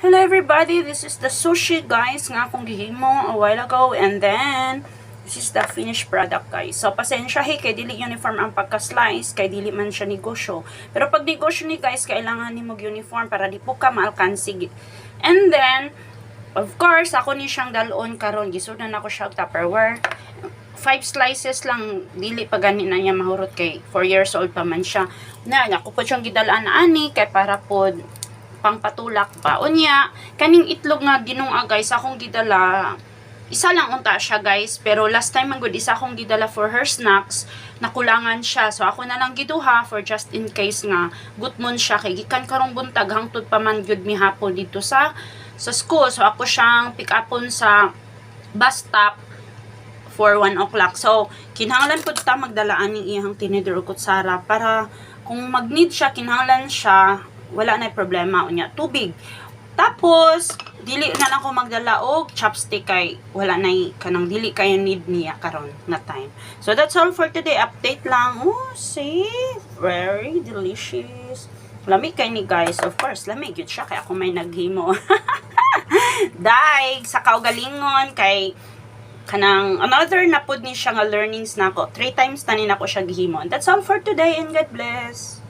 Hello everybody, this is the sushi guys nga akong gihimo a while ago, and then this is the finished product guys. So pasensya kay dili uniform ang pagka-slice, kay dili man siya negosyo. Pero pag negosyo ni guys, kailangan nimo uniform para di po ka maalkansig. And then of course, ako ni siyang dalon karon, gisudan ako siya Tupperware. 5 slices lang, dili pa gani na niya mahurot kay 4 years old pa man siya. Na ako po siyang gidalaan ani kay para po pangpatulak pa. Unya, kaning itlog nga ginunga guys, akong gidala, isa lang unta siya guys, pero last time manggod isa akong gidala for her snacks, nakulangan siya. So ako na lang giduha for just in case nga gutmon siya kay gikan karong buntag hangtod pa man gyud mi hapon dito sa school. So ako siyang pick upon sa bus stop for 1 o'clock. So kinahanglan pud ta magdalaan ning iyang tinidor kutsara para kung mag-need siya, kinahanglan siya wala na problema unya tubig. Tapos dili na lang ko magdala og chopstick kay wala na kanang dili kayo need niya karon na time. So that's all for today. Update lang. Oh, see? Very delicious. Lamig kay ni guys. Of course, lamig yun siya kay ako may naghimo. Daig sa kaugalingon kay kanang another na pud ni siya nga learnings nako. 3 times tanin ako siya gihimo. That's all for today and God bless.